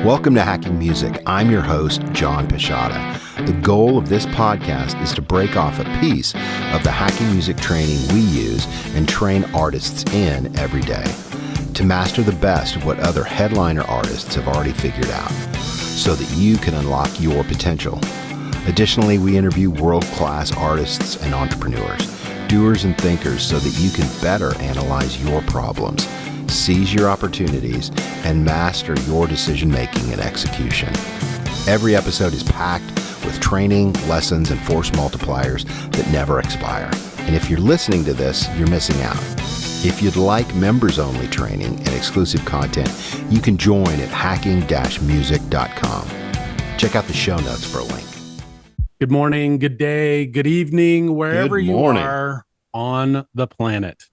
Welcome to Hacking Music. I'm your host, John Pisciotta. The goal of this podcast is to break off a piece of the hacking music training we use and train artists in every day to master the best of what other headliner artists have already figured out so that you can unlock your potential. Additionally, we interview world-class artists and entrepreneurs, doers and thinkers so that you can better analyze your problems, seize your opportunities, and master your decision-making and execution. Every episode is packed with training, lessons, and force multipliers that never expire. And if you're listening to this, you're missing out. If you'd like members-only training and exclusive content, you can join at hacking-music.com. Check out the show notes for a link. Good morning, good day, good evening, wherever you are on the planet.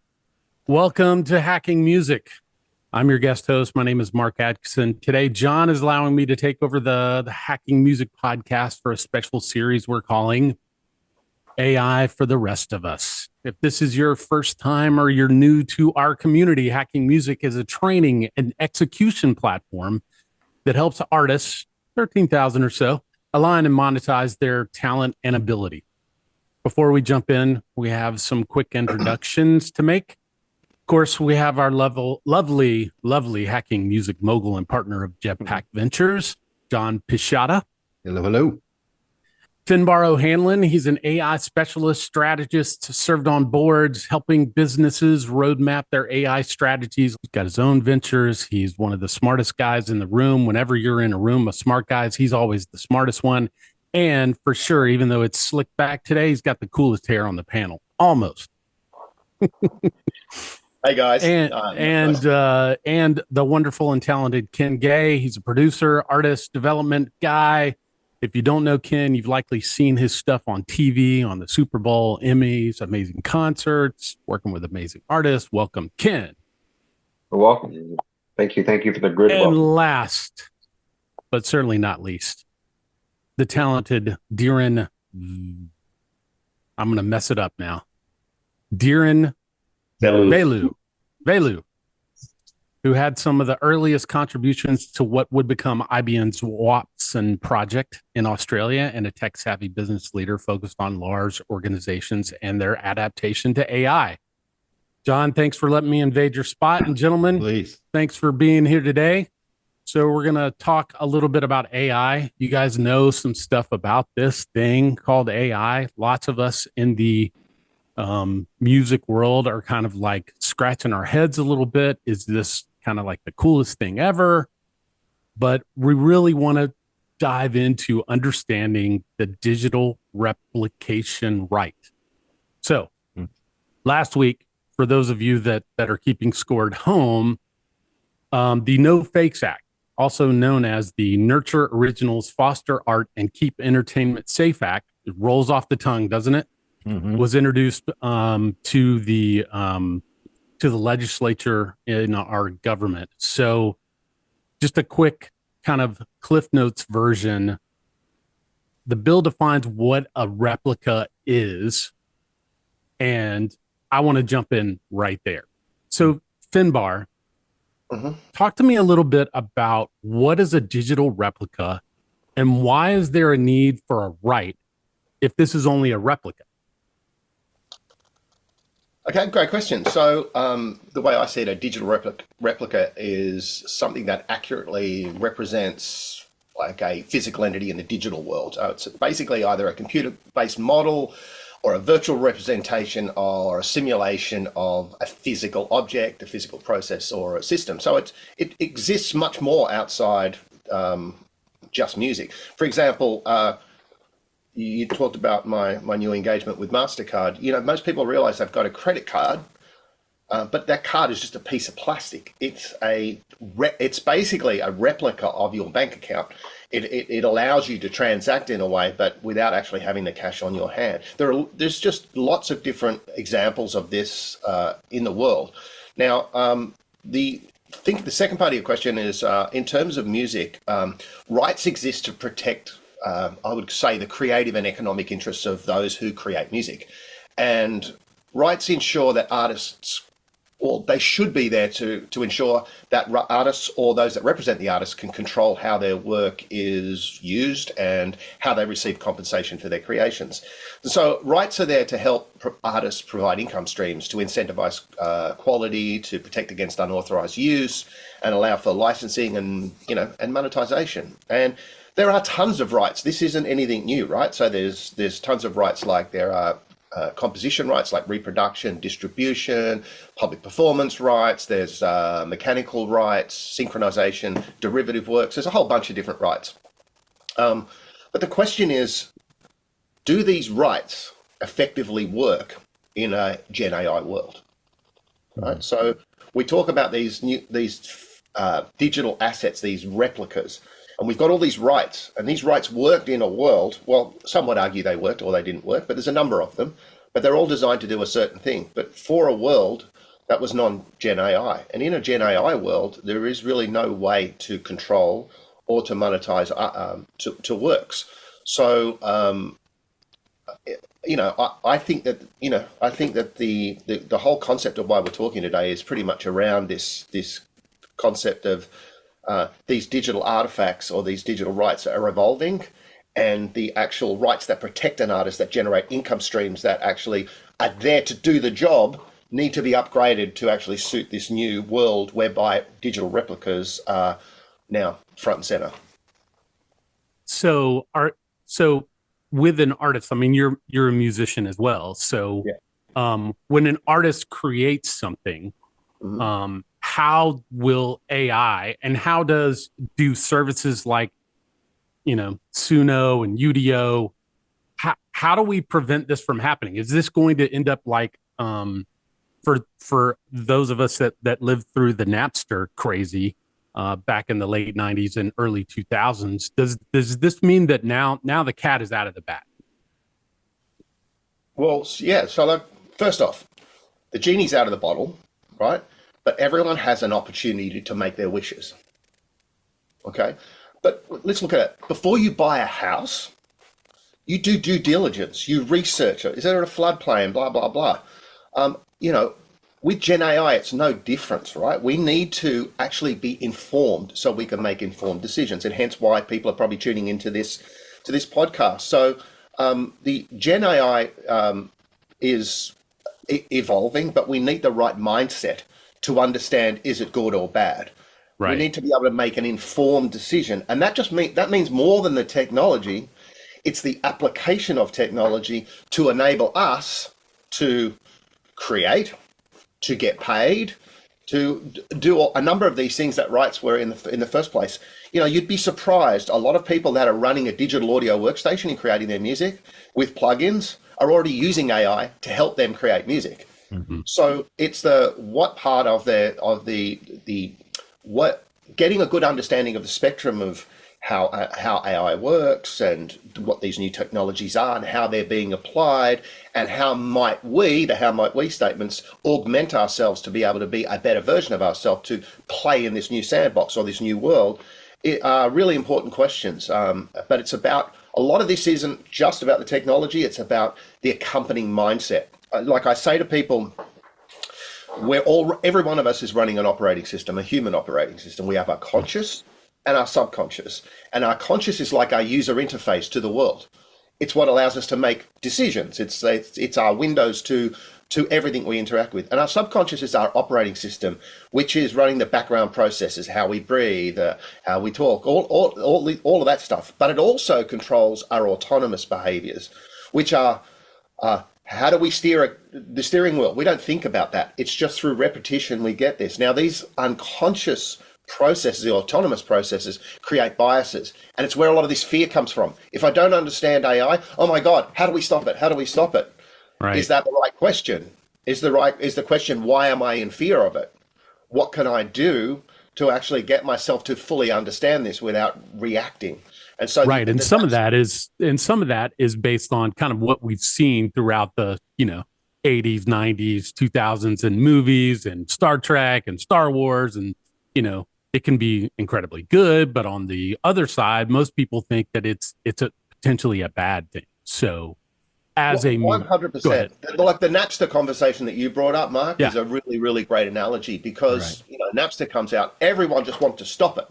Welcome to Hacking Music. I'm your guest host. My name is Mark Adkison. Today, John is allowing me to take over the Hacking Music podcast for a special series we're calling AI for the Rest of Us. If this is your first time or you're new to our community, Hacking Music is a training and execution platform that helps artists, 13,000 or so, align and monetize their talent and ability. Before we jump in, we have some quick introductions to make. Of course, we have our lovely hacking music mogul and partner of Jetpack Ventures, John Pisciotta. Hello, hello. Finbar O'Hanlon, he's an AI specialist strategist, served on boards, helping businesses roadmap their AI strategies. He's got his own ventures. He's one of the smartest guys in the room. Whenever you're in a room of smart guys, he's always the smartest one. And for sure, even though it's slicked back today, he's got the coolest hair on the panel. Almost. Hey guys, and the wonderful and talented Ken Gay. He's a producer, artist, development guy. If you don't know Ken, you've likely seen his stuff on TV, on the Super Bowl, Emmys, amazing concerts, working with amazing artists. Welcome, Ken. You're welcome. Thank you for the good. And last, but certainly not least, the talented Dheeren. I'm going to mess it up now. Dheeren Velu, who had some of the earliest contributions to what would become IBM's Watson project in Australia, and a tech-savvy business leader focused on large organizations and their adaptation to AI. John, thanks for letting me invade your spot. And gentlemen, Please. Thanks for being here today. So we're going to talk a little bit about AI. You guys know some stuff about this thing called AI. Lots of us in the music world are kind of like scratching our heads a little bit. Is this kind of like the coolest thing ever? But we really want to dive into understanding the digital replication right. So last week, for those of you that are keeping score at home, the No Fakes Act, also known as the Nurture Originals, Foster Art, and Keep Entertainment Safe Act, it rolls off the tongue, doesn't it? Mm-hmm. Was introduced to the legislature in our government. So just a quick kind of Cliff Notes version. The bill defines what a replica is, and I want to jump in right there. So Finbar, talk to me a little bit about what is a digital replica and why is there a need for a right if this is only a replica? Okay, great question. So the way I see it, a digital replica is something that accurately represents like a physical entity in the digital world. It's basically either a computer-based model or a virtual representation or a simulation of a physical object, a physical process, or a system. So it exists much more outside just music. For example, you talked about my new engagement with MasterCard. You know, most people realize they've got a credit card, but that card is just a piece of plastic. It's basically a replica of your bank account. It allows you to transact in a way, but without actually having the cash on your hand. There's just lots of different examples of this in the world. Now, the second part of your question is in terms of music, rights exist to protect, I would say, the creative and economic interests of those who create music. And rights ensure that artists or they should be there to ensure that artists or those that represent the artists can control how their work is used and how they receive compensation for their creations. So rights are there to help artists provide income streams, to incentivize quality, to protect against unauthorized use, and allow for licensing and monetization. And there are tons of rights. This isn't anything new, right? So there's tons of rights, like there are composition rights like reproduction, distribution, public performance rights, there's mechanical rights, synchronization, derivative works, there's a whole bunch of different rights. But the question is, do these rights effectively work in a Gen AI world? Right? So we talk about these digital assets, these replicas, and we've got all these rights, and these rights worked in a world, well, some would argue they worked or they didn't work, but there's a number of them, but they're all designed to do a certain thing. But for a world that was non-Gen AI, and in a Gen AI world, there is really no way to control or to monetize to works. So, I think that the whole concept of why we're talking today is pretty much around this concept of these digital artifacts or these digital rights are evolving, and the actual rights that protect an artist, that generate income streams that actually are there to do the job, need to be upgraded to actually suit this new world whereby digital replicas are now front and center. So with an artist, I mean, you're a musician as well. So when an artist creates something, how will AI and how do services like, Suno and Udio, how do we prevent this from happening? Is this going to end up like, for those of us that lived through the Napster crazy back in the late 90s and early 2000s, does this mean that now the cat is out of the bag? Well, yeah. So first off, the genie's out of the bottle, right? But everyone has an opportunity to make their wishes. Okay? But let's look at it. Before you buy a house, you do due diligence. You research it. Is there a floodplain? Blah, blah, blah. With Gen AI, it's no different, right? We need to actually be informed so we can make informed decisions, and hence why people are probably tuning into this podcast. So the Gen AI is evolving, but we need the right mindset to understand, is it good or bad? Right. We need to be able to make an informed decision. And that means more than the technology. It's the application of technology to enable us to create, to get paid, to do a number of these things that rights were in the first place. You'd be surprised. A lot of people that are running a digital audio workstation and creating their music with plugins are already using AI to help them create music. Mm-hmm. So it's getting a good understanding of the spectrum of how AI works and what these new technologies are and how they're being applied, and how might we statements augment ourselves to be able to be a better version of ourselves to play in this new sandbox or this new world. It are really important questions, but it's about, a lot of this isn't just about the technology, it's about the accompanying mindset. Like I say to people, every one of us is running an operating system, a human operating system. We have our conscious and our subconscious. And our conscious is like our user interface to the world. It's what allows us to make decisions. It's our windows to everything we interact with. And our subconscious is our operating system, which is running the background processes, how we breathe, how we talk, all of that stuff. But it also controls our autonomous behaviors, which are how do we steer the steering wheel? We don't think about that. It's just through repetition we get this. Now, these unconscious processes, the autonomous processes, create biases. And it's where a lot of this fear comes from. If I don't understand AI, oh my God, how do we stop it? How do we stop it? Right. Is that the right question? Is the question, why am I in fear of it? What can I do to actually get myself to fully understand this without reacting? And so right. And some of that is based on kind of what we've seen throughout the, 80s, 90s, 2000s and movies and Star Trek and Star Wars. And, it can be incredibly good, but on the other side, most people think that it's potentially a bad thing. So as a medium. 100%. Like the Napster conversation that you brought up, Mark, is a really, really great analogy because Napster comes out, everyone just wants to stop it.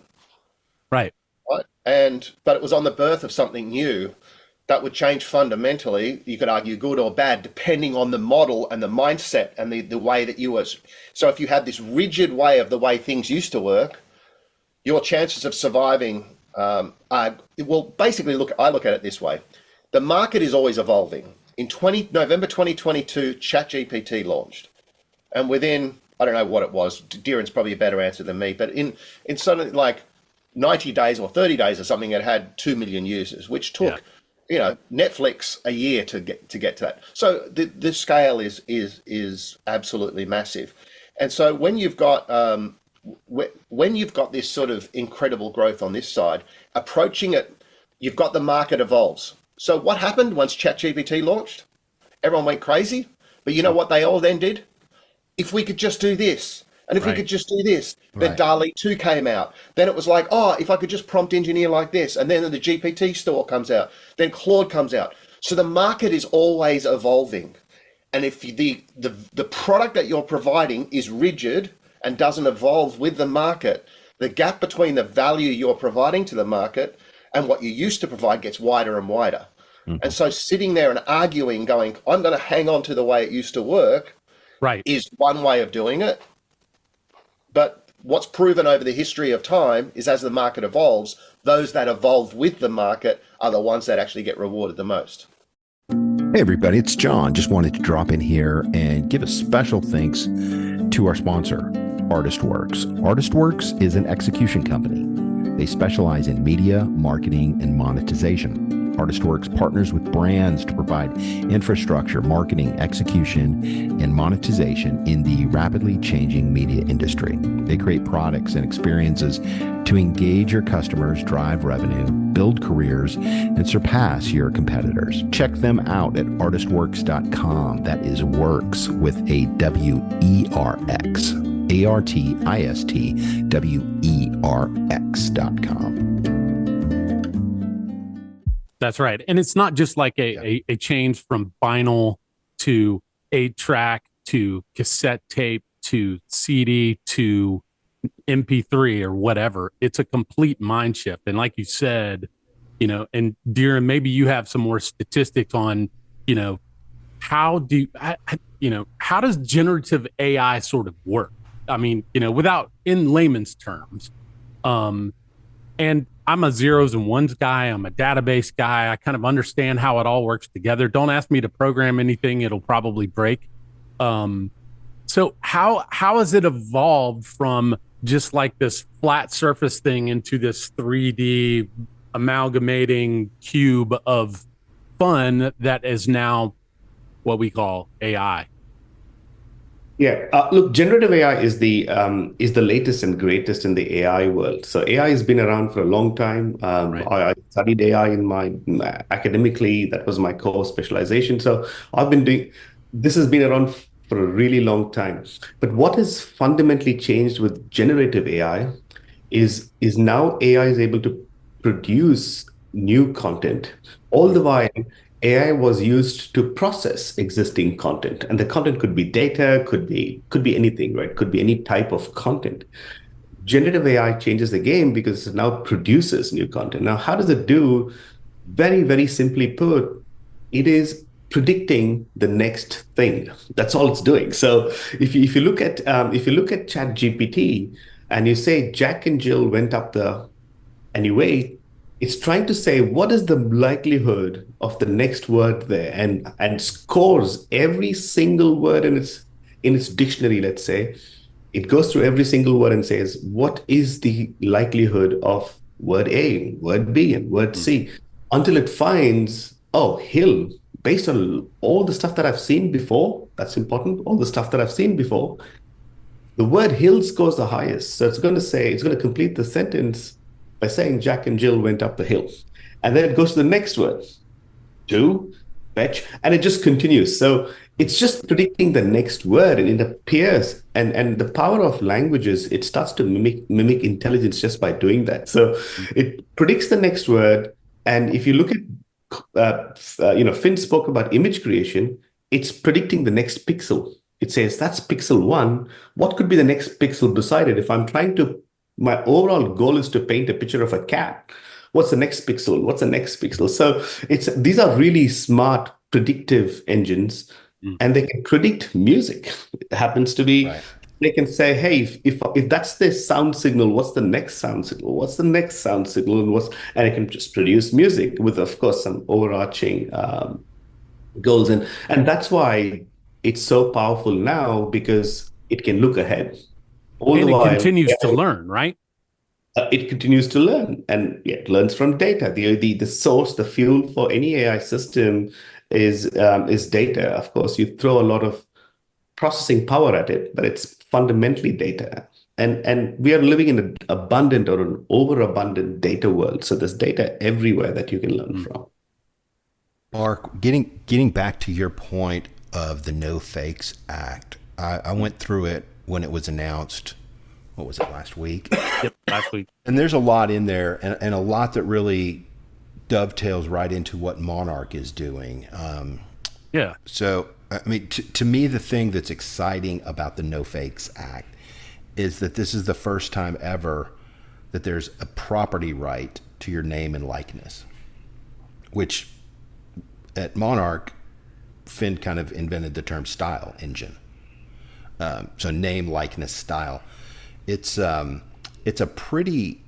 Right. But it was on the birth of something new that would change fundamentally. You could argue good or bad, depending on the model and the mindset and the way that you was. So if you had this rigid way of the way things used to work, your chances of surviving basically I look at it this way. The market is always evolving. In November 2022, ChatGPT launched. And within, I don't know what it was, Dheeren's probably a better answer than me, but in something like 90 days or 30 days or something, it had 2 million users, which took Netflix a year to get to that. So the scale is absolutely massive. And so when you've got this sort of incredible growth on this side, approaching it, you've got the market evolves. So what happened once ChatGPT launched? Everyone went crazy, but you know what they all then did? If we could just do this, and if we could just do this, then DALL-E 2 came out. Then it was like, if I could just prompt engineer like this, and then the GPT store comes out, then Claude comes out. So the market is always evolving. And if the product that you're providing is rigid and doesn't evolve with the market, the gap between the value you're providing to the market and what you used to provide gets wider and wider. Mm-hmm. And so sitting there and arguing, going, I'm going to hang on to the way it used to work, is one way of doing it. But what's proven over the history of time is as the market evolves, those that evolve with the market are the ones that actually get rewarded the most. Hey everybody, it's John. Just wanted to drop in here and give a special thanks to our sponsor, ArtistWorks. ArtistWorks is an execution company. They specialize in media, marketing, and monetization. ArtistWorks partners with brands to provide infrastructure, marketing, execution, and monetization in the rapidly changing media industry. They create products and experiences to engage your customers, drive revenue, build careers, and surpass your competitors. Check them out at artistworks.com. That is works with a W-E-R-X. ArtistWerx.com. That's right. And it's not just like a change from vinyl to 8-track to cassette tape to CD to MP3 or whatever. It's a complete mind shift. And like you said, and Dheeren, maybe you have some more statistics on, how does generative AI sort of work? I mean, without in layman's terms. And I'm a zeros and ones guy. I'm a database guy. I kind of understand how it all works together. Don't ask me to program anything. It'll probably break. So how has it evolved from just like this flat surface thing into this 3D amalgamating cube of fun that is now what we call AI? Yeah, look, generative AI is the latest and greatest in the AI world. So AI has been around for a long time. I studied AI in my academically. That was my core specialization. So this has been around for a really long time. But what has fundamentally changed with generative AI is now AI is able to produce new content. All the while, AI was used to process existing content, and the content could be data, could be anything, right? Could be any type of content. Generative AI changes the game because it now produces new content. Now, how does it do? Very, very simply put, it is predicting the next thing. That's all it's doing. So if you look at ChatGPT and you say Jack and Jill went up the, and you wait, it's trying to say what is the likelihood of the next word there, and scores every single word in its dictionary. Let's say it goes through every single word and says what is the likelihood of word A, word B, and word C, until it finds hill. Based on all the stuff that I've seen before, that's important. All the stuff that I've seen before, the word hill scores the highest. So it's going to complete the sentence by saying Jack and Jill went up the hill. And then it goes to the next word, to, fetch, and it just continues. So it's just predicting the next word, and it appears, and the power of languages, it starts to mimic intelligence just by doing that. So it predicts the next word. And if you look at Finn spoke about image creation. It's predicting the next pixel. It says that's pixel 1. What could be the next pixel beside it? If I'm trying to, my overall goal is to paint a picture of a cat. What's the next pixel? What's the next pixel? So these are really smart predictive engines, and they can predict music. It happens to be, right. They can say, hey, if that's the sound signal, what's the next sound signal? What's the next sound signal? And it can just produce music with, of course, some overarching goals. And that's why it's so powerful now, because it can look ahead. And it continues to learn, right? It continues to learn, and it learns from data. The source, the fuel for any AI system is data. Of course, you throw a lot of processing power at it, but it's fundamentally data. And we are living in an abundant or an overabundant data world. So there's data everywhere that you can learn from. Mark, getting back to your point of the No Fakes Act, I went through it when it was announced. What was it, last week? Yep, last week. And there's a lot in there, and a lot that really dovetails right into what Monarch is doing. Yeah. So, I mean, to me, the thing that's exciting about the No Fakes Act is that this is the first time ever that there's a property right to your name and likeness, which at Monarch, Finn kind of invented the term style engine. So name, likeness, style. It's a pretty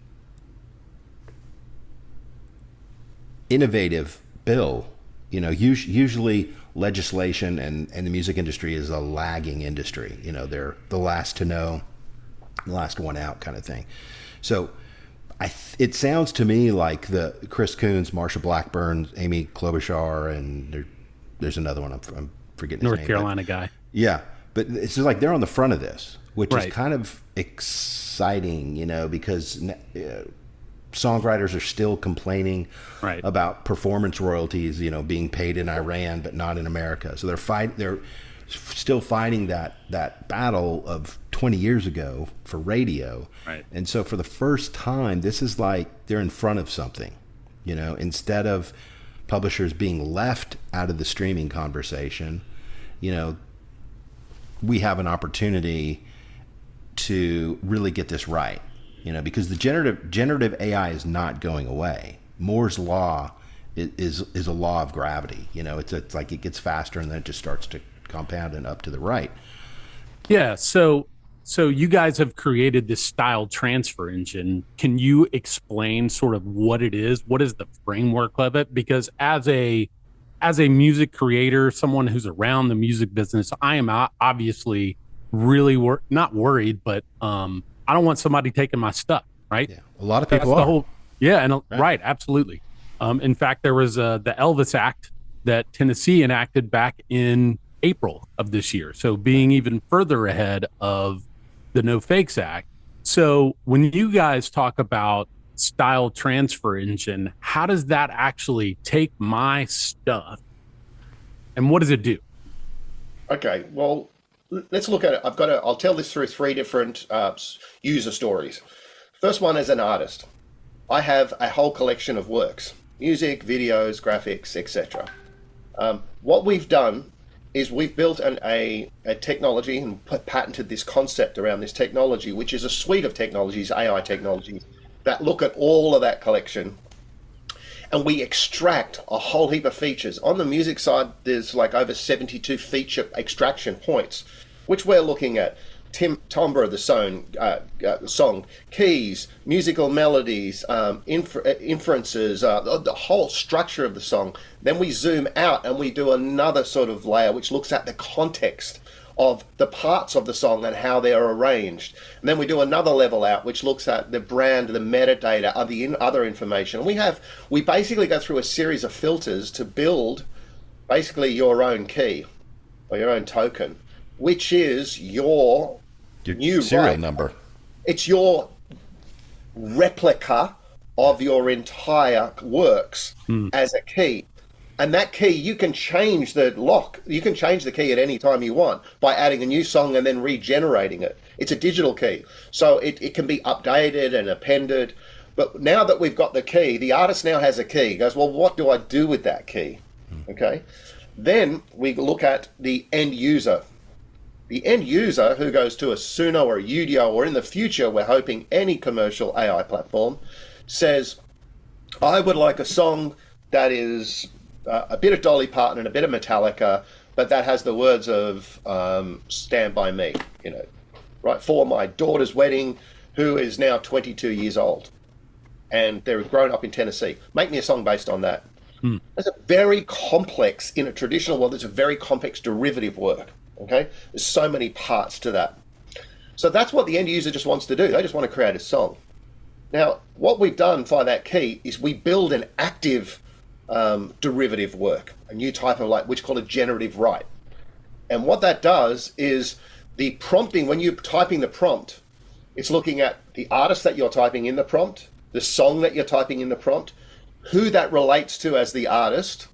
innovative bill. You know, usually legislation and the music industry is a lagging industry. You know, they're the last to know, the last one out kind of thing. So it sounds to me like the Chris Coons, Marsha Blackburn, Amy Klobuchar, and there's another one I'm forgetting his name. North Carolina guy. Yeah, but it's just like they're on the front of this, which right. is kind of exciting, you know, because songwriters are still complaining right. about performance royalties, you know, being paid in Iran but not in America. So they're still fighting that battle of 20 years ago for radio. Right. And so for the first time, this is like they're in front of something, you know, instead of publishers being left out of the streaming conversation, you know, we have an opportunity to really get this right, you know, because the generative AI is not going away. Moore's law is a law of gravity. You know, it's like it gets faster and then it just starts to compound and up to the right. Yeah. So you guys have created this style transfer engine. Can you explain sort of what it is? What is the framework of it? Because as a music creator, someone who's around the music business, I am obviously really not worried, but I don't want somebody taking my stuff, right? Yeah, a lot of people are. Right, absolutely. In fact, there was the Elvis Act that Tennessee enacted back in April of this year. So being even further ahead of the No Fakes Act. So when you guys talk about style transfer engine, how does that actually take my stuff and what does it do? Okay, well, let's look at it. I'll tell this through three different user stories. First one, as an artist, I have a whole collection of works, music, videos, graphics, etc. What we've done is we've built a technology and patented this concept around this technology, which is a suite of technologies, AI technologies, that look at all of that collection. And we extract a whole heap of features. On the music side, there's like over 72 feature extraction points, which we're looking at. Timbre of the song, keys, musical melodies, inferences, the whole structure of the song. Then we zoom out and we do another sort of layer which looks at the context of the parts of the song and how they're arranged. And then we do another level out which looks at the brand, the metadata, other information. We basically go through a series of filters to build basically your own key or your own token, which is your new serial number. It's your replica of your entire works as a key. And that key, you can change the lock. You can change the key at any time you want by adding a new song and then regenerating it. It's a digital key. So it can be updated and appended. But now that we've got the key, the artist now has a key. He goes, well, what do I do with that key? Okay. Then we look at the end user. The end user who goes to a Suno or a Udio, or in the future, we're hoping any commercial AI platform, says, I would like a song that is a bit of Dolly Parton and a bit of Metallica, but that has the words of Stand By Me, right, for my daughter's wedding, who is now 22 years old. And they're grown up in Tennessee. Make me a song based on that. That's a very complex, in a traditional world, it's a very complex derivative work, okay? There's so many parts to that. So that's what the end user just wants to do. They just want to create a song. Now, what we've done for that key is we build an active derivative work, a new type of which is called a generative right. And what that does is the prompting, when you're typing the prompt, it's looking at the artist that you're typing in the prompt, the song that you're typing in the prompt, who that relates to as the artist,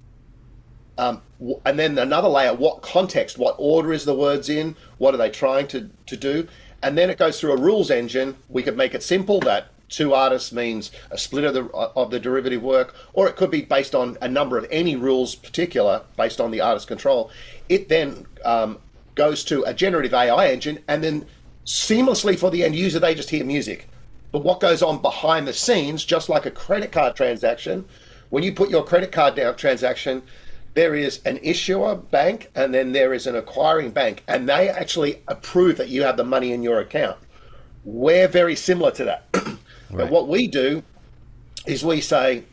and then another layer, what context, what order is the words in, what are they trying to do, and then it goes through a rules engine. We could make it simple that two artists means a split of the derivative work, or it could be based on a number of any rules particular based on the artist control. It then goes to a generative AI engine, and then seamlessly for the end user, they just hear music. But what goes on behind the scenes, just like a credit card transaction, when you put your credit card down transaction, there is an issuer bank and then there is an acquiring bank, and they actually approve that you have the money in your account. We're very similar to that. Right. But what we do is we say,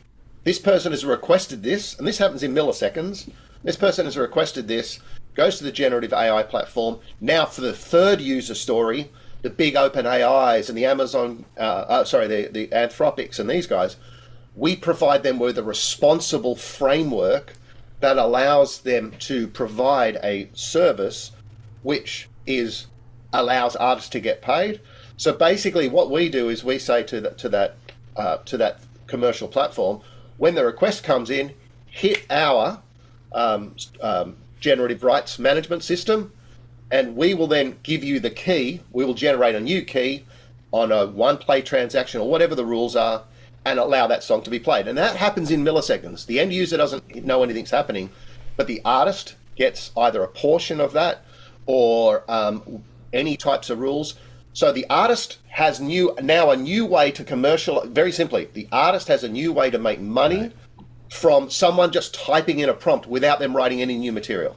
this person has requested this, and this happens in milliseconds. This person has requested this, goes to the generative AI platform. Now for the third user story, the big open AIs and the Amazon, the Anthropics and these guys, we provide them with a responsible framework that allows them to provide a service which allows artists to get paid. So basically what we do is we say to that commercial platform, when the request comes in, hit our generative rights management system, and we will then give you the key. We will generate a new key on a one-play transaction or whatever the rules are, and allow that song to be played. And that happens in milliseconds. The end user doesn't know anything's happening, but the artist gets either a portion of that or any types of rules. So the artist has now a new way to commercial. Very simply, the artist has a new way to make money from someone just typing in a prompt without them writing any new material.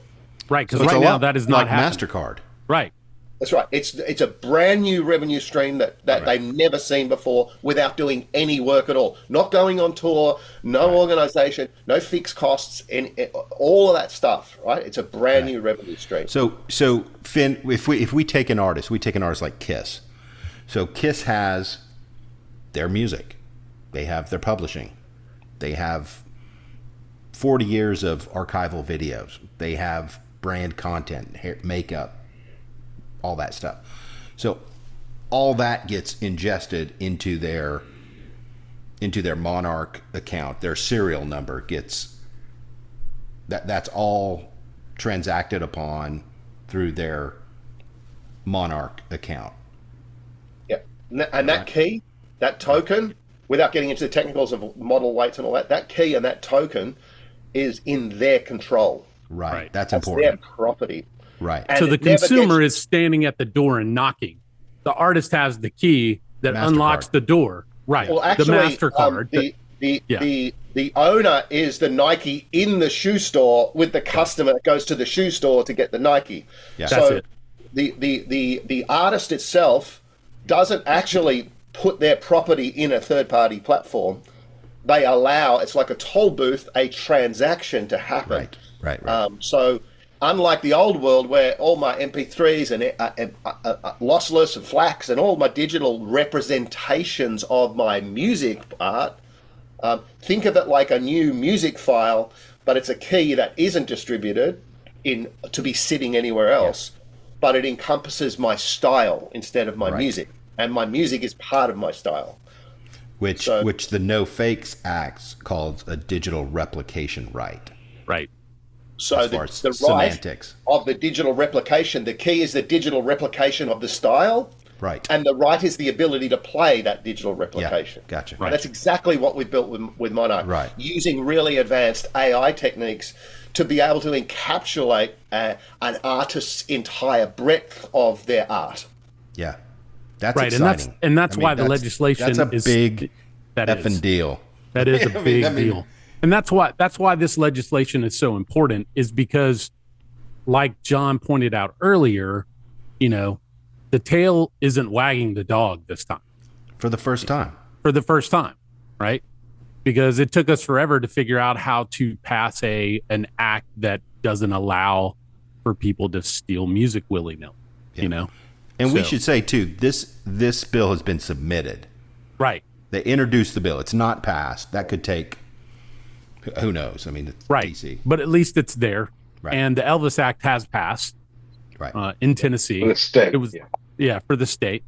Right, because right now that is not like happening. MasterCard. Right. That's right. It's a brand new revenue stream that they've never seen before without doing any work at all. Not going on tour, no organization, no fixed costs, and all of that stuff. Right. It's a brand new revenue stream. So Finn, if we take an artist, like Kiss. So Kiss has their music, they have their publishing, they have 40 years of archival videos, they have brand content, hair, makeup, all that stuff. So all that gets ingested into their Monarch account. Their serial number gets that's all transacted upon through their Monarch account. Yeah, and that key, that token, without getting into the technicals of model weights and all that, that key and that token is in their control. Right. That's important. Their property. Right. And so the consumer is standing at the door and knocking. The artist has the key that unlocks the door. Right. Well, actually, the MasterCard. The owner is the Nike in the shoe store with the customer that goes to the shoe store to get the Nike. Yeah. So that's it. The artist itself doesn't actually put their property in a third-party platform. They allow, it's like a toll booth, a transaction to happen. Right. So unlike the old world where all my MP3s and lossless and FLACs and all my digital representations of my music art, think of it like a new music file, but it's a key that isn't distributed to be sitting anywhere else, but it encompasses my style instead of my music, and my music is part of my style. Which the No Fakes Act calls a digital replication right. Right. So the right of the digital replication, the key is the digital replication of the style, Right. And the right is the ability to play that digital replication. Yeah, gotcha. Right. That's exactly what we've built with Monarch. Right. Using really advanced AI techniques to be able to encapsulate an artist's entire breadth of their art. Yeah. That's right. exciting. And that's why the legislation is big effing deal. That is a big deal. And that's why this legislation is so important, is because, like John pointed out earlier, the tail isn't wagging the dog this time. For the first time, right? Because it took us forever to figure out how to pass an act that doesn't allow for people to steal music willy-nilly, And we should say, too, this bill has been submitted. Right. They introduced the bill. It's not passed. That could take, who knows? I mean, it's DC. But at least it's there. Right. And the Elvis Act has passed in Tennessee. For the state. It was, for the state,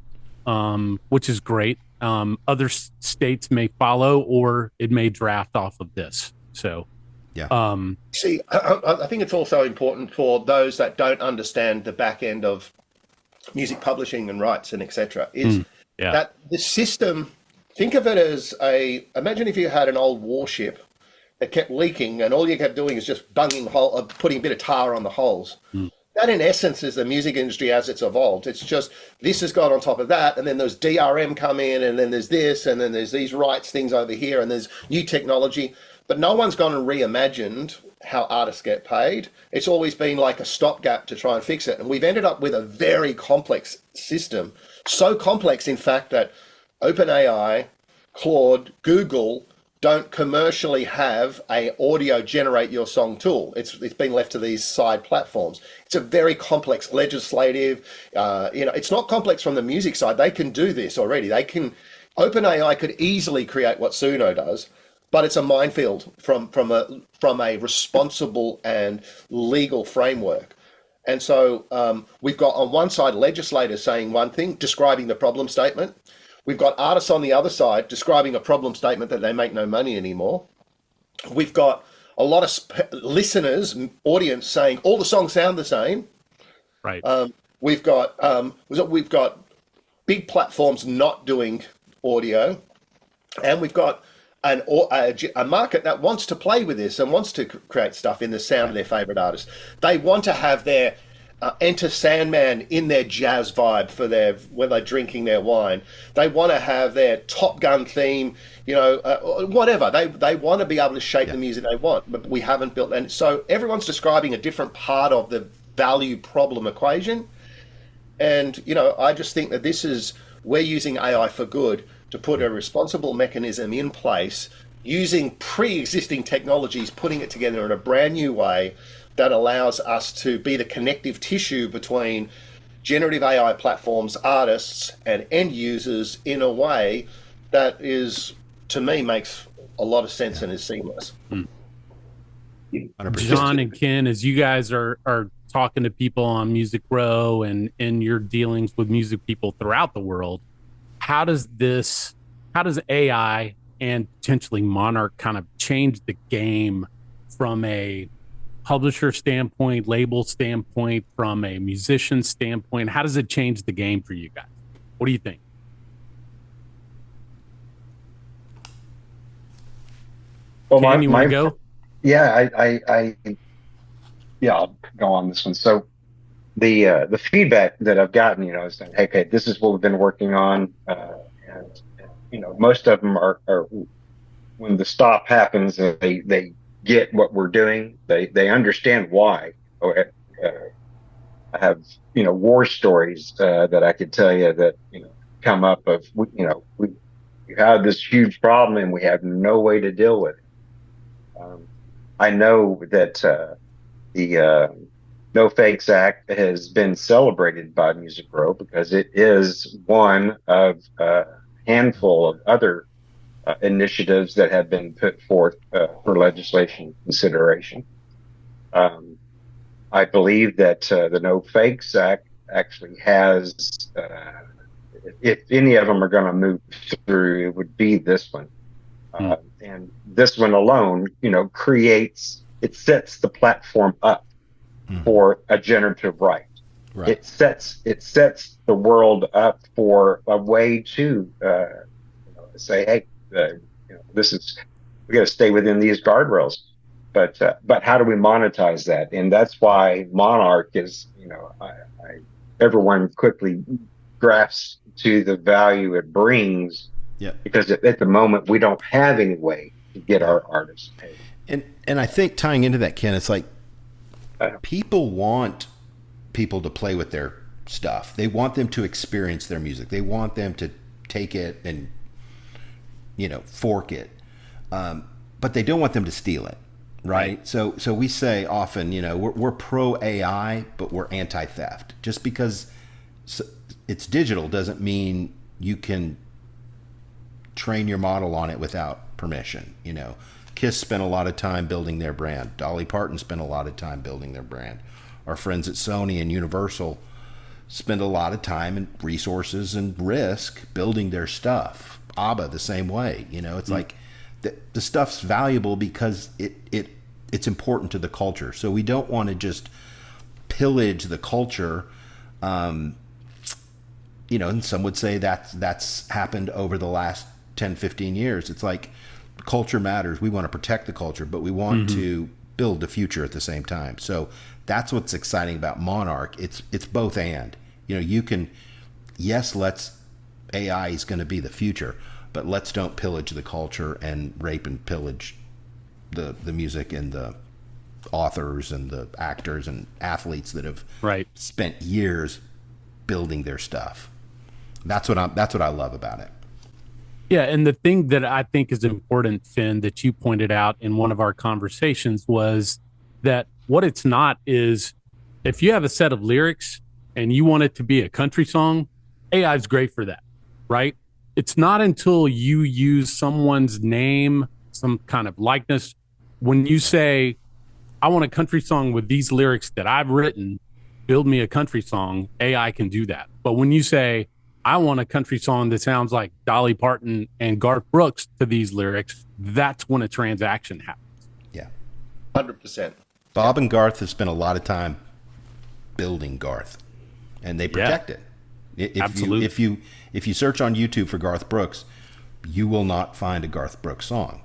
which is great. Other states may follow, or it may draft off of this. So, see, I think it's also important for those that don't understand the back end of music publishing and rights and etc. is that the system. Think of it as imagine if you had an old warship that kept leaking, and all you kept doing is just putting a bit of tar on the holes. That, in essence, is the music industry as it's evolved. It's just this has gone on top of that, and then there's DRM come in, and then there's this, and then there's these rights things over here, and there's new technology. But no one's gone and reimagined how artists get paid. It's always been like a stopgap to try and fix it. And we've ended up with a very complex system. So complex, in fact, that OpenAI, Claude, Google don't commercially have a audio generate your song tool. It's been left to these side platforms. It's a very complex legislative, it's not complex from the music side. They can do this already. OpenAI could easily create what Suno does, but it's a minefield from a responsible and legal framework. And so we've got on one side legislators saying one thing, describing the problem statement. We've got artists on the other side describing a problem statement that they make no money anymore. We've got a lot of listeners, audience saying all the songs sound the same. Right. We've got big platforms not doing audio, and we've got a market that wants to play with this and wants to create stuff in the sound of their favorite artists. They want to have their Enter Sandman in their jazz vibe when they're drinking their wine. They want to have their Top Gun theme, whatever. They want to be able to shape the music they want, but we haven't built. And so everyone's describing a different part of the value problem equation. And, I just think that we're using AI for good to put a responsible mechanism in place, using pre-existing technologies, putting it together in a brand new way that allows us to be the connective tissue between generative AI platforms, artists, and end users in a way that is, to me, makes a lot of sense and is seamless. 100%. John and Ken, as you guys are talking to people on Music Row and in your dealings with music people throughout the world, how does AI and potentially Monarch kind of change the game from a publisher standpoint, label standpoint, from a musician standpoint? How does it change the game for you guys? What do you think? Well, Ken, you want to go? Yeah, I'll go on this one. So the feedback that I've gotten, is that, hey, this is what we've been working on, and most of them are when the stop happens, they get what we're doing. They understand why. I have war stories that I could tell you that come up of we have this huge problem and we have no way to deal with it. I know that the No Fakes Act has been celebrated by Music Row because it is one of a handful of other initiatives that have been put forth for legislation consideration. I believe that the No Fakes Act actually has, if any of them are going to move through, it would be this one. And this one alone, sets the platform up for a generative right. Right. It sets the world up for a way to say, hey, this is, we got to stay within these guardrails. But how do we monetize that? And that's why Monarch is, everyone quickly grasps to the value it brings. Yeah. Because at the moment we don't have any way to get our artists paid. And I think tying into that, Ken, it's like people want people to play with their stuff. They want them to experience their music. They want them to take it and fork it, but they don't want them to steal it, right? So we say often, we're pro AI, but we're anti theft. Just because it's digital doesn't mean you can train your model on it without permission. Kiss spent a lot of time building their brand. Dolly Parton spent a lot of time building their brand. Our friends at Sony and Universal spend a lot of time and resources and risk building their stuff. ABBA the same way. It's like the stuff's valuable because it's important to the culture. So we don't want to just pillage the culture. And some would say that's happened over the last 10, 15 years. It's like culture matters. We want to protect the culture, but we want to build the future at the same time. So that's what's exciting about Monarch. It's both and. You can, yes, AI is going to be the future, but let's don't pillage the culture and rape and pillage the music and the authors and the actors and athletes that have spent years building their stuff. That's what I love about it. Yeah, and the thing that I think is important, Finn, that you pointed out in one of our conversations was that what it's not is if you have a set of lyrics and you want it to be a country song, AI is great for that, right? It's not until you use someone's name, some kind of likeness, when you say, I want a country song with these lyrics that I've written, build me a country song, AI can do that. But when you say, I want a country song that sounds like Dolly Parton and Garth Brooks to these lyrics, that's when a transaction happens. Yeah. 100%. Bob and Garth have spent a lot of time building Garth, and they protect it. Absolutely. If you search on YouTube for Garth Brooks, you will not find a Garth Brooks song.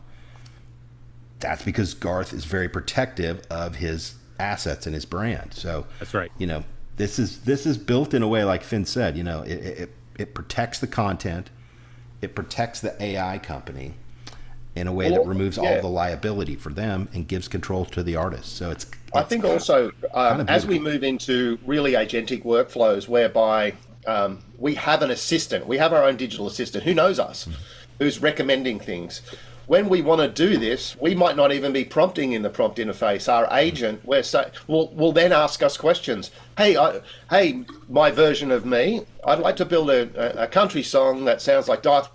That's because Garth is very protective of his assets and his brand. So that's right. This is built in a way, like Finn said, it protects the content, it protects the AI company in a way that removes all the liability for them and gives control to the artist. So I think also as we move into really agentic workflows whereby we have an assistant, we have our own digital assistant who knows us, who's recommending things. When we want to do this, we might not even be prompting in the prompt interface. Our agent will then ask us questions. Hey, my version of me, I'd like to build a country song that sounds like Garth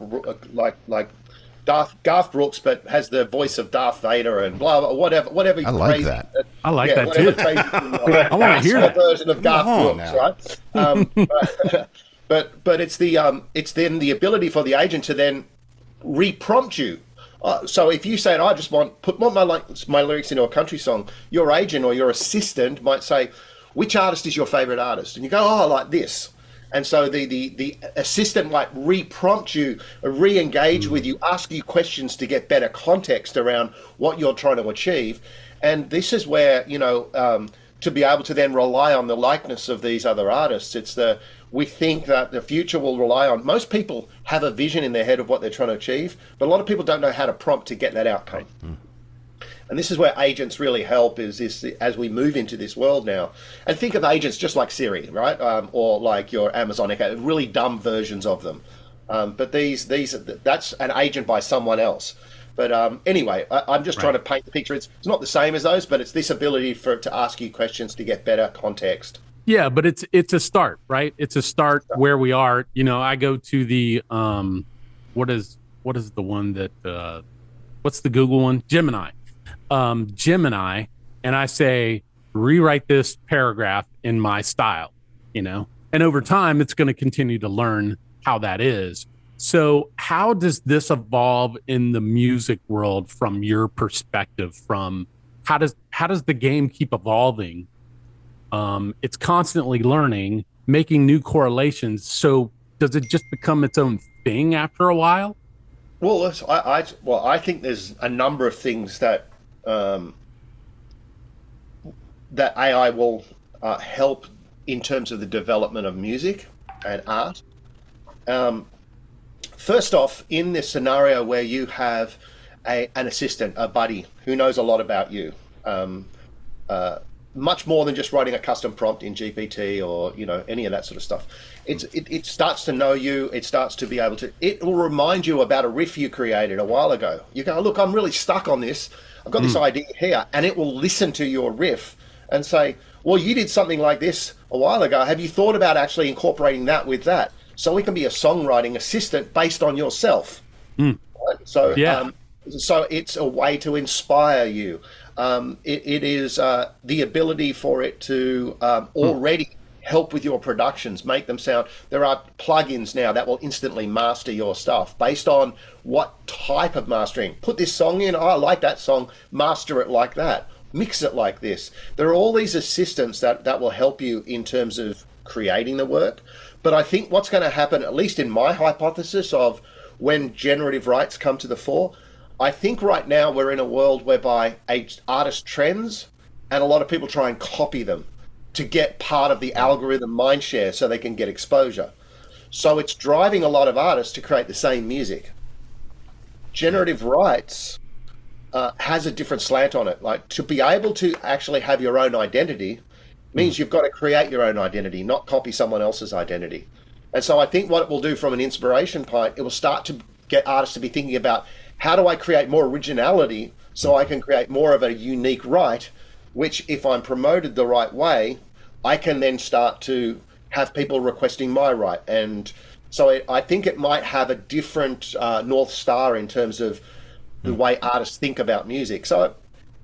Brooks, but has the voice of Darth Vader and blah blah whatever. I like crazy, that. I like that too. I want to hear that version of Garth Brooks, right? But it's then the ability for the agent to then re-prompt you. So if you say, I just put my lyrics into a country song, your agent or your assistant might say, which artist is your favorite artist? And you go, I like this. And so the assistant might re-prompt you, re-engage with you, ask you questions to get better context around what you're trying to achieve. And this is where, to be able to then rely on the likeness of these other artists, we think that the future will rely on, most people have a vision in their head of what they're trying to achieve, but a lot of people don't know how to prompt to get that outcome. And this is where agents really help is as we move into this world now. And think of agents just like Siri, right? Or like your Amazon Echo, really dumb versions of them. But that's an agent by someone else. But anyway, I'm just trying to paint the picture. It's not the same as those, but it's this ability to ask you questions to get better context. Yeah, but it's a start, right? It's a start where we are. I go to the what is the one that what's the Google one? Gemini. Gemini, and I say rewrite this paragraph in my style, and over time it's going to continue to learn how that is. So how does this evolve in the music world from your perspective? From how does the game keep evolving It's constantly learning, making new correlations. So does it just become its own thing after a while? Well, I think there's a number of things that that AI will help in terms of the development of music and art. First off, in this scenario where you have an assistant, a buddy who knows a lot about you, much more than just writing a custom prompt in GPT or any of that sort of stuff. It starts to know you. It starts to be able to. It will remind you about a riff you created a while ago. You go, look, I'm really stuck on this. I've got this idea here, and it will listen to your riff and say, well, you did something like this a while ago. Have you thought about actually incorporating that with that? So it can be a songwriting assistant based on yourself. Right? So so it's a way to inspire you. It is the ability for it to already help with your productions, make them sound. There are plugins now that will instantly master your stuff based on what type of mastering. Put this song in, I like that song, master it like that, mix it like this. There are all these assistants that will help you in terms of creating the work. But I think what's going to happen, at least in my hypothesis of when generative rights come to the fore, I think right now we're in a world whereby an artist trends and a lot of people try and copy them to get part of the algorithm mindshare so they can get exposure. So it's driving a lot of artists to create the same music. Generative rights has a different slant on it. Like, to be able to actually have your own identity means you've got to create your own identity, not copy someone else's identity. And so I think what it will do from an inspiration point, it will start to get artists to be thinking about, how do I create more originality so I can create more of a unique right, which if I'm promoted the right way, I can then start to have people requesting my right. And so I think it might have a different North Star in terms of the way artists think about music. So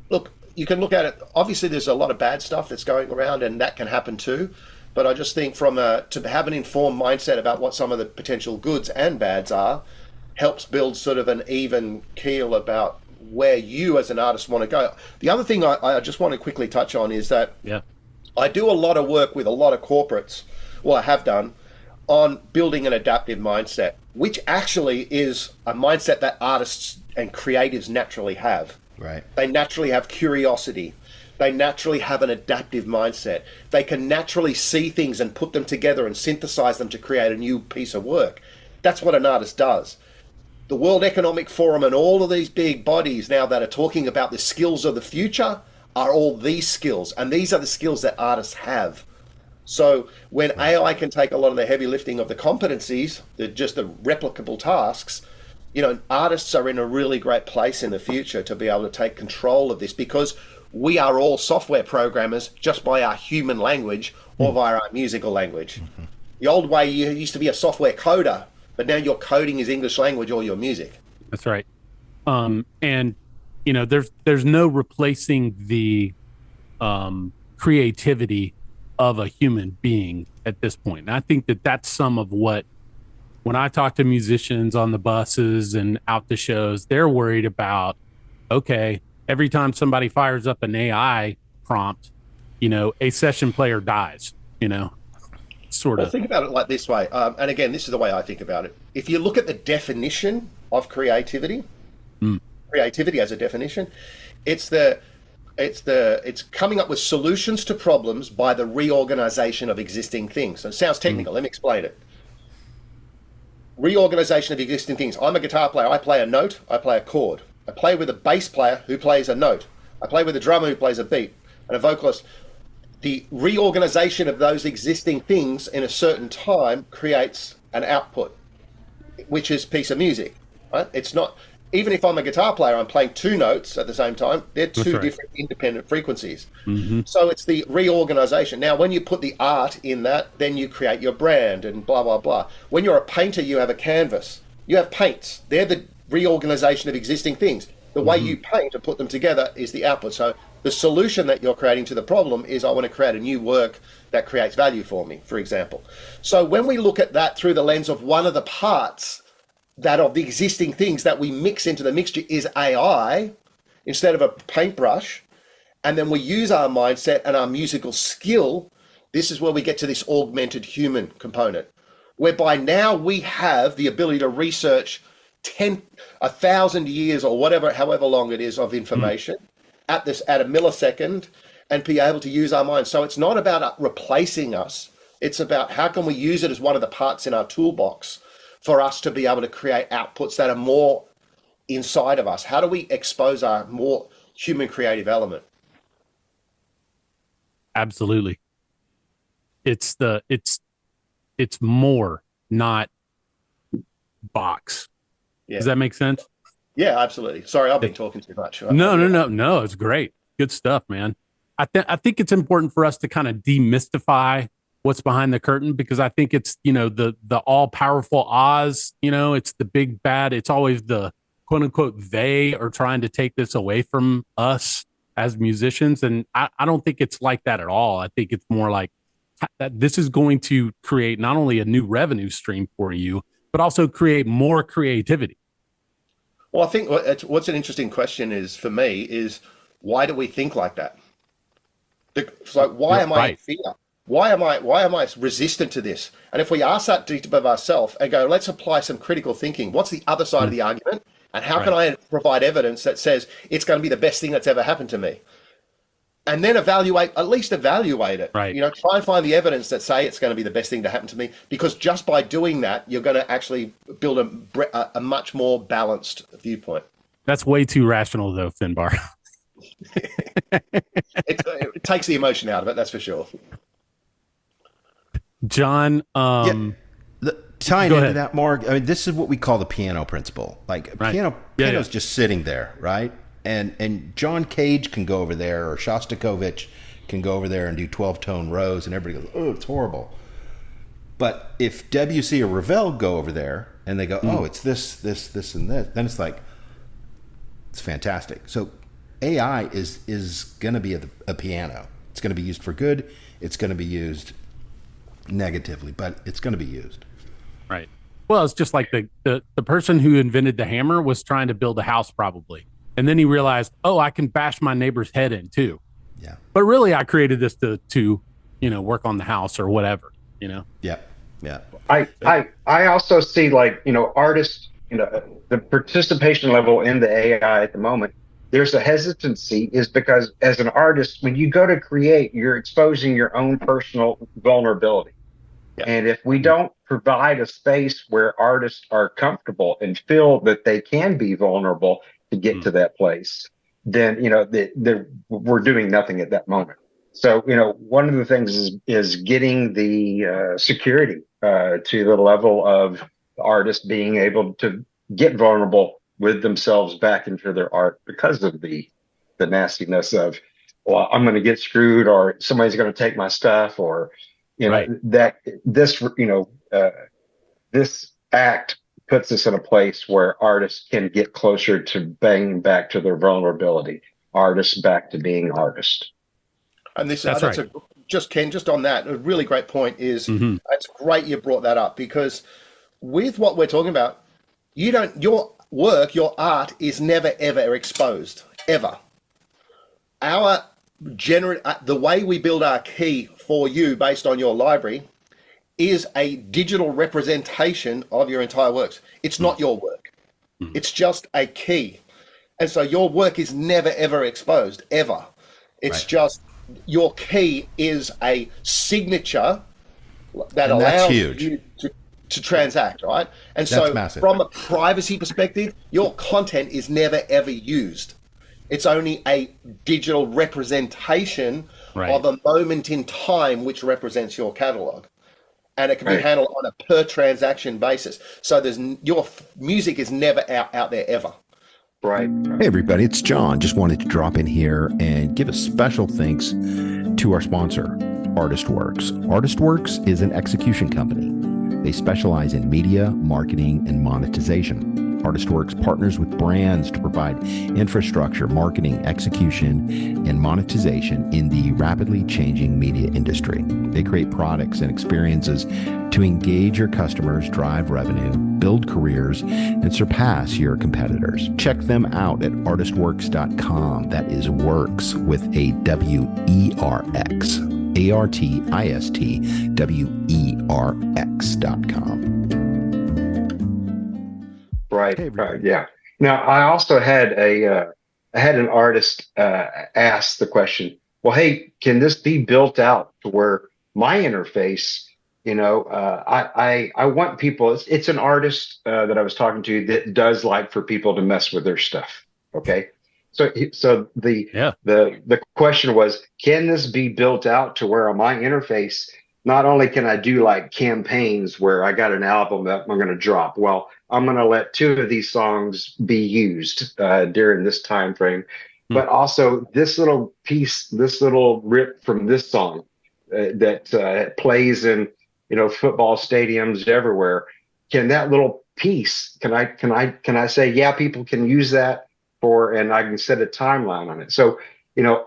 look, you can look at it, obviously there's a lot of bad stuff that's going around and that can happen too. But I just think to have an informed mindset about what some of the potential goods and bads are, helps build sort of an even keel about where you as an artist want to go. The other thing I just want to quickly touch on is that I do a lot of work with a lot of corporates, well, I have done, on building an adaptive mindset, which actually is a mindset that artists and creatives naturally have. Right. They naturally have curiosity. They naturally have an adaptive mindset. They can naturally see things and put them together and synthesize them to create a new piece of work. That's what an artist does. The World Economic Forum and all of these big bodies now that are talking about the skills of the future are all these skills. And these are the skills that artists have. So when AI can take a lot of the heavy lifting of the competencies, just the replicable tasks, artists are in a really great place in the future to be able to take control of this, because we are all software programmers just by our human language or via our musical language. The old way, you used to be a software coder, but now your coding is English language or your music. That's right. And there's no replacing the creativity of a human being at this point. And I think that's some of what, when I talk to musicians on the buses and out to shows, they're worried about, okay, every time somebody fires up an AI prompt, a session player dies, sort of. Well, think about it like this way. And again, this is the way I think about it. If you look at the definition of creativity, creativity as a definition, it's coming up with solutions to problems by the reorganization of existing things. So it sounds technical. Let me explain it. Reorganization of existing things. I'm a guitar player. I play a note. I play a chord. I play with a bass player who plays a note. I play with a drummer who plays a beat, and a vocalist. The reorganization of those existing things in a certain time creates an output, which is a piece of music, right? It's not, even if I'm a guitar player, I'm playing two notes at the same time. They're two different independent frequencies. So it's the reorganization. Now, when you put the art in that, then you create your brand and blah, blah, blah. When you're a painter, you have a canvas. You have paints. They're the reorganization of existing things. The way you paint and put them together is the output. So the solution that you're creating to the problem is, I want to create a new work that creates value for me, for example. So when we look at that through the lens of one of the parts that of the existing things that we mix into the mixture is AI instead of a paintbrush, and then we use our mindset and our musical skill. This is where we get to this augmented human component, whereby now we have the ability to research 1,000 years or whatever, however long it is of information at a millisecond, and be able to use our mind. So it's not about replacing us. It's about how can we use it as one of the parts in our toolbox for us to be able to create outputs that are more inside of us. How do we expose our more human creative element? Absolutely. It's more, not box. Yeah. Does that make sense? Yeah, absolutely. Sorry, I've been talking too much. No. It's great. Good stuff, man. I think it's important for us to kind of demystify what's behind the curtain, because I think it's, the all powerful Oz, it's the big bad. It's always the quote unquote, they are trying to take this away from us as musicians. And I don't think it's like that at all. I think it's more like that this is going to create not only a new revenue stream for you, but also create more creativity. Well, I think what's an interesting question is, for me, is why do we think like that? It's like, why am I in fear? Why am I resistant to this? And if we ask that deep of ourselves and go, let's apply some critical thinking. What's the other side of the argument? And how can I provide evidence that says it's going to be the best thing that's ever happened to me? And then at least evaluate it. Right. Try and find the evidence that say it's going to be the best thing to happen to me, because just by doing that, you're going to actually build a much more balanced viewpoint. That's way too rational though, Finbar. It takes the emotion out of it, that's for sure. John, tying into that, Mark, I mean, this is what we call the piano principle. Like piano's just sitting there, right? And John Cage can go over there, or Shostakovich can go over there and do 12-tone rows, and everybody goes, oh, it's horrible. But if Debussy or Ravel go over there and they go, oh, it's this, and this, then it's like, it's fantastic. So AI is going to be a piano. It's going to be used for good. It's going to be used negatively, but it's going to be used. Right. Well, it's just like the person who invented the hammer was trying to build a house probably. And then he realized, oh, I can bash my neighbor's head in too. Yeah. But really I created this to work on the house or whatever, Yeah. Yeah. I also see, like, artists, the participation level in the AI at the moment, there's a hesitancy, is because as an artist, when you go to create, you're exposing your own personal vulnerability. Yeah. And if we don't provide a space where artists are comfortable and feel that they can be vulnerable to get to that place, then, we're doing nothing at that moment. So, one of the things is getting the security to the level of the artist being able to get vulnerable with themselves back into their art, because of the nastiness of, well, I'm going to get screwed, or somebody's going to take my stuff, or that this act puts us in a place where artists can get closer to banging back to their vulnerability, artists back to being artists. And this that's right. Ken, just on that, a really great point is, it's great you brought that up, because with what we're talking about, your work, your art is never ever exposed, ever. The way we build our key for you based on your library is a digital representation of your entire works. It's not your work. It's just a key. And so your work is never ever exposed, ever. It's just, your key is a signature that allows you to transact, right? And so from a privacy perspective, your content is never ever used. It's only a digital representation of a moment in time which represents your catalog. And it can be handled on a per transaction basis. So your music is never out there ever. Right. Hey, everybody, it's John. Just wanted to drop in here and give a special thanks to our sponsor, ArtistWorks. ArtistWorks is an execution company. They specialize in media, marketing, and monetization. ArtistWorks partners with brands to provide infrastructure, marketing, execution, and monetization in the rapidly changing media industry. They create products and experiences to engage your customers, drive revenue, build careers, and surpass your competitors. Check them out at artistworks.com. That is works with a W-E-R-X. ArtistWerx.com. Right. Hey, right. Yeah. Now, I also had an artist ask the question, well, hey, can this be built out to where my interface, I want people, it's an artist that I was talking to that does like for people to mess with their stuff. Okay. So the question was, can this be built out to where on my interface, not only can I do like campaigns where I got an album that I'm going to drop, well, I'm going to let 2 of these songs be used during this time frame, but also this little piece, this little rip from this song that plays in football stadiums everywhere. Can that little piece? Can I say, yeah, people can use that and I can set a timeline on it. So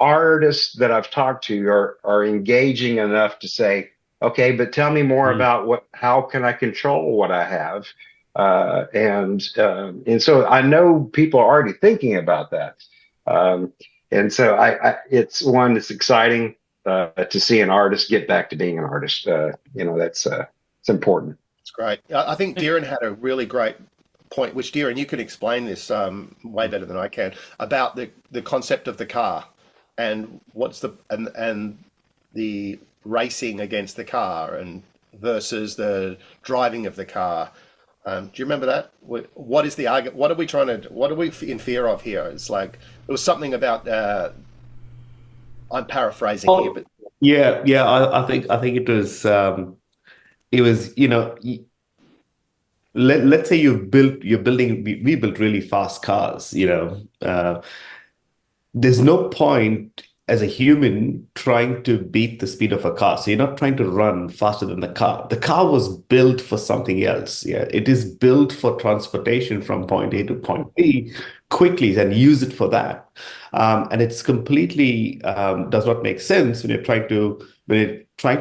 artists that I've talked to are engaging enough to say, okay, but tell me more about how can I control what I have. And so I know people are already thinking about that. And so it's one that's exciting to see an artist get back to being an artist. It's important. It's great. I think Dheeren had a really great point, which Dheeren, you can explain this way better than I can, about the concept of the car and what's the racing against the car and versus the driving of the car. Do you remember that? What is the argument? What are we in fear of here? It's like there was something about. I'm paraphrasing here, but I think it was let's say we built really fast cars. There's no point as a human trying to beat the speed of a car. So you're not trying to run faster than the car. The car was built for something else. Yeah, it is built for transportation from point A to point B quickly and use it for that. And it's completely does not make sense when you're trying to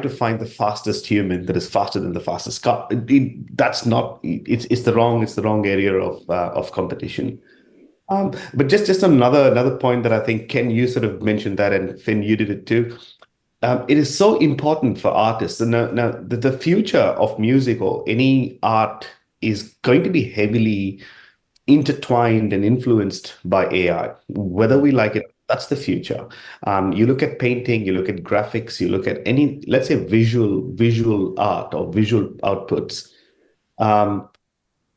find the fastest human that is faster than the fastest car. It's the wrong area of competition. But just another point that I think, Ken, you sort of mentioned that, and Finn, you did it too. It is so important for artists. And now the future of music or any art is going to be heavily intertwined and influenced by AI, whether we like it. That's the future. You look at painting, you look at graphics, you look at any, let's say, visual art or visual outputs.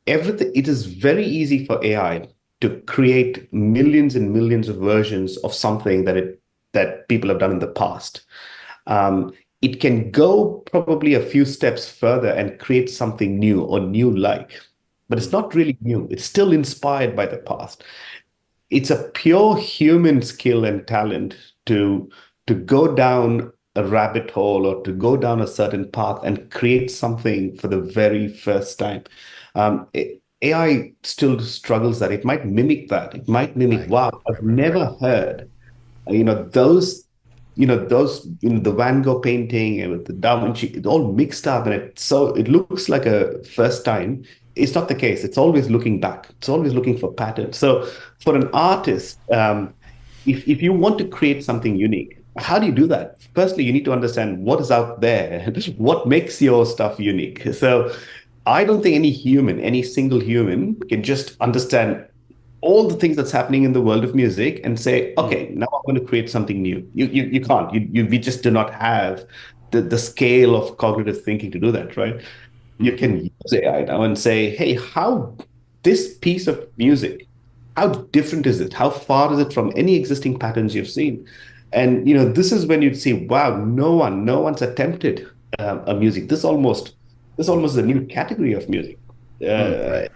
Everything. It is very easy for AI to create millions and millions of versions of something that people have done in the past. It can go probably a few steps further and create something new or new-like, but it's not really new. It's still inspired by the past. It's a pure human skill and talent to go down a rabbit hole or to go down a certain path and create something for the very first time. AI still struggles that. It might mimic that. It might mimic, wow, I've never heard, the Van Gogh painting and with the Da Vinci, it's all mixed up, and it looks like a first time. It's not the case. It's always looking back. It's always looking for patterns. So for an artist, if you want to create something unique, how do you do that? Firstly, you need to understand what is out there, what makes your stuff unique. So I don't think any single human can just understand all the things that's happening in the world of music and say, okay, now I'm going to create something new. You can't. We just do not have the scale of cognitive thinking to do that, right? You can use AI now and say, hey, how this piece of music, how different is it? How far is it from any existing patterns you've seen? And this is when you'd see, wow, no one's attempted a music. This almost is a new category of music. Right.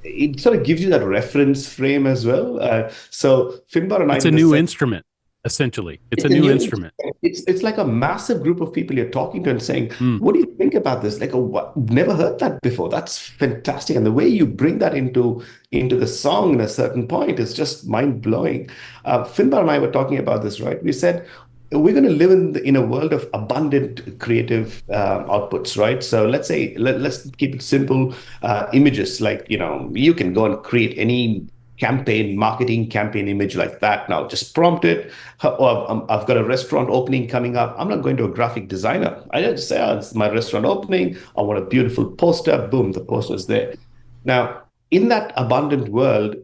It sort of gives you that reference frame as well. So Finbar and it's a new instrument essentially. It's a new instrument. It's like a massive group of people you're talking to and saying, what do you think about this? Like, never heard that before. That's fantastic. And the way you bring that into the song in a certain point is just mind-blowing. Finbar and I were talking about this, right? We said, we're going to live in a world of abundant creative outputs, right? So let's say, let's keep it simple. Images, like, you can go and create any marketing campaign image like that now. Just prompt it. I've got a restaurant opening coming up. I'm not going to a graphic designer. I just say, it's my restaurant opening. I want a beautiful poster. Boom, the poster is there. Now, in that abundant world,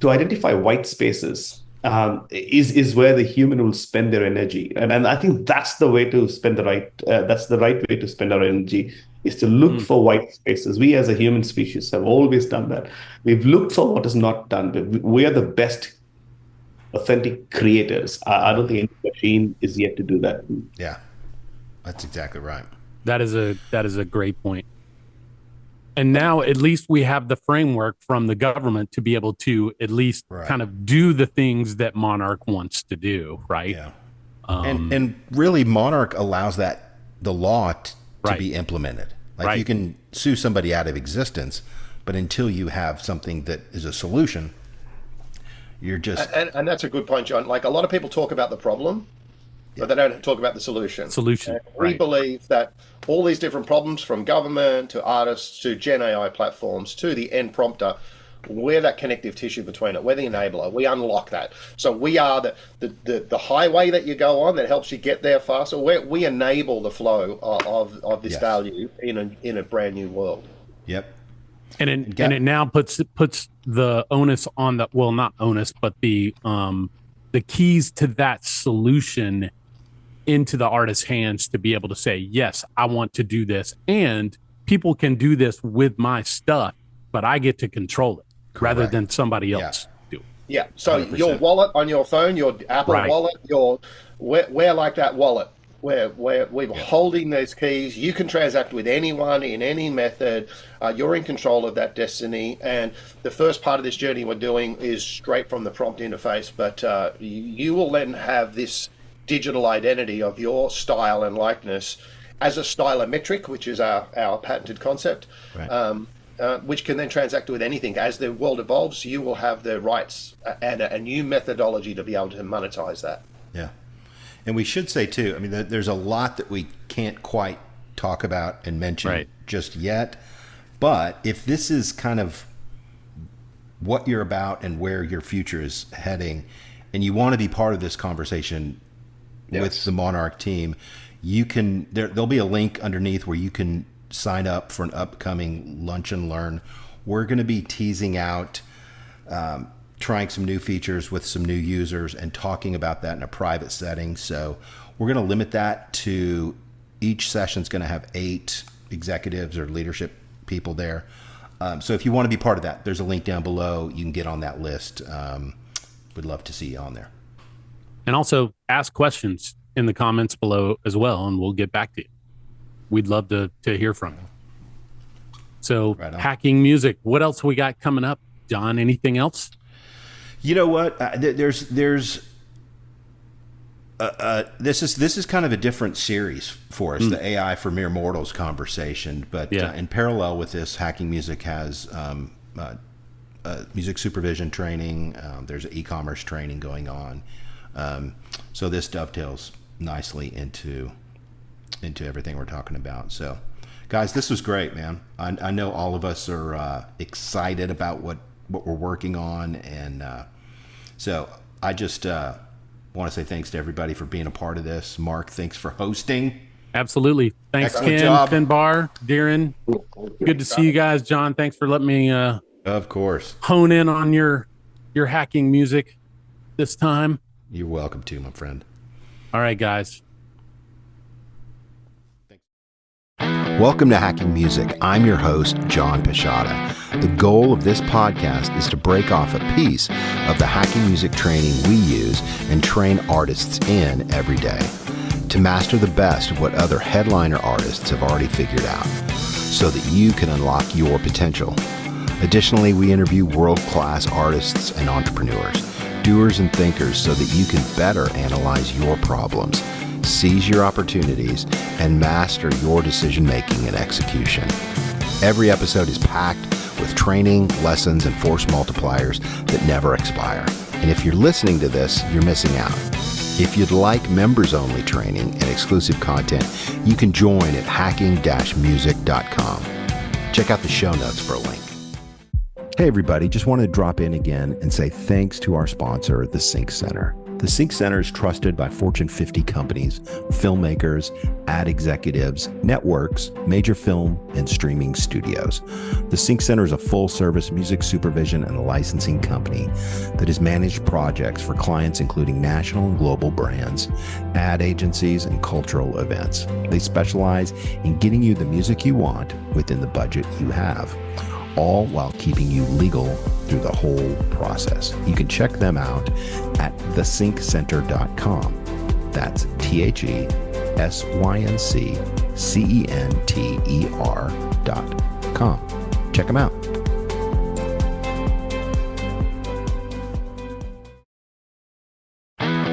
to identify white spaces is where the human will spend their energy. And I think that's the way to spend that's the right way to spend our energy, is to look for white spaces. We as a human species have always done that. We've looked for what is not done. We are the best authentic creators. I don't think any machine is yet to do that. Yeah, that's exactly right. That is a great point. And now at least we have the framework from the government to be able to at least kind of do the things that Monarch wants to do, right? Yeah. And really, Monarch allows the law to be implemented. Like you can sue somebody out of existence, but until you have something that is a solution, you're just... And that's a good point, John. Like, a lot of people talk about the problem, but they don't talk about the solution. We believe that all these different problems, from government to artists to Gen AI platforms to the end prompter, we're that connective tissue between it. We're the enabler. We unlock that. So we are the highway that you go on that helps you get there faster. We enable the flow of this value in a brand new world. Yep. And it now puts the onus on the, well, not onus, but the keys to that solution into the artist's hands to be able to say, yes, I want to do this. And people can do this with my stuff, but I get to control it rather than somebody else do it. Yeah. So 100%. Your wallet on your phone, your Apple wallet, we're like that wallet. We're holding those keys. You can transact with anyone in any method. You're in control of that destiny. And the first part of this journey we're doing is straight from the prompt interface. But you will then have this digital identity of your style and likeness as a stylometric, which is our patented concept, which can then transact with anything. As the world evolves, you will have the rights and a new methodology to be able to monetize that. Yeah. And we should say too, I mean, there's a lot that we can't quite talk about and mention just yet. But if this is kind of what you're about and where your future is heading, and you want to be part of this conversation with the Monarch team, you can, there'll be a link underneath where you can sign up for an upcoming lunch and learn. We're going to be teasing out, trying some new features with some new users and talking about that in a private setting. So we're going to limit that to, each session is going to have 8 executives or leadership people there. So if you want to be part of that, there's a link down below. You can get on that list. We'd love to see you on there. And also ask questions in the comments below as well, and we'll get back to you. We'd love to hear from you. So hacking music, what else we got coming up, John? Anything else? You know what? This is kind of a different series for us, the AI for Mere Mortals conversation. But in parallel with this, Hacking Music has music supervision training. There's an e-commerce training going on. So this dovetails nicely into everything we're talking about. So, guys, this was great, man. I know all of us are excited about what we're working on, and so I just want to say thanks to everybody for being a part of this. Mark, thanks for hosting. Absolutely. Thanks, Ken, Finbar, Dheeren. Good to see you guys. John, thanks for letting me of course hone in on your hacking music this time. You're welcome to, my friend. All right, guys. Welcome to Hacking Music. I'm your host, John Pisciotta. The goal of this podcast is to break off a piece of the hacking music training we use and train artists in every day to master the best of what other headliner artists have already figured out so that you can unlock your potential. Additionally, we interview world-class artists and entrepreneurs doers and thinkers so that you can better analyze your problems, seize your opportunities, and master your decision-making and execution. Every episode is packed with training, lessons, and force multipliers that never expire. And if you're listening to this, you're missing out. If you'd like members-only training and exclusive content, you can join at hacking-music.com. Check out the show notes for a link. Hey everybody, just wanted to drop in again and say thanks to our sponsor, the Sync Center. The Sync Center is trusted by Fortune 50 companies, filmmakers, ad executives, networks, major film and streaming studios. The Sync Center is a full-service music supervision and licensing company that has managed projects for clients including national and global brands, ad agencies, and cultural events. They specialize in getting you the music you want within the budget you have, all while keeping you legal through the whole process. You can check them out at thesyncenter.com. That's TheSyncCenter.com. Check them out.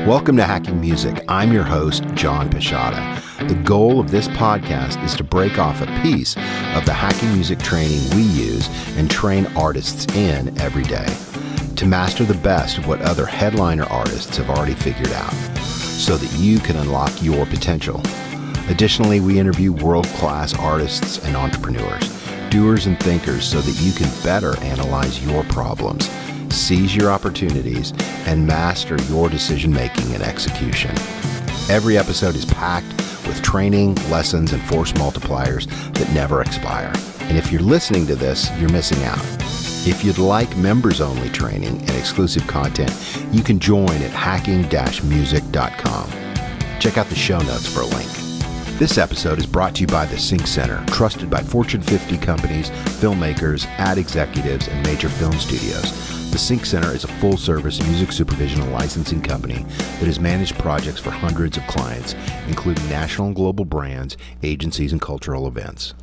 Welcome to Hacking Music. I'm your host, John Pisciotta. The goal of this podcast is to break off a piece of the hacking music training we use and train artists in every day to master the best of what other headliner artists have already figured out so that you can unlock your potential. Additionally, we interview world-class artists and entrepreneurs, doers and thinkers so that you can better analyze your problems, seize your opportunities, and master your decision-making and execution. Every episode is packed with training, lessons, and force multipliers that never expire. And if you're listening to this, you're missing out. If you'd like members-only training and exclusive content, you can join at hacking-music.com. Check out the show notes for a link. This episode is brought to you by the Sync Center, trusted by Fortune 50 companies, filmmakers, ad executives, and major film studios. The Sync Center is a full-service music supervision and licensing company that has managed projects for hundreds of clients, including national and global brands, agencies, and cultural events.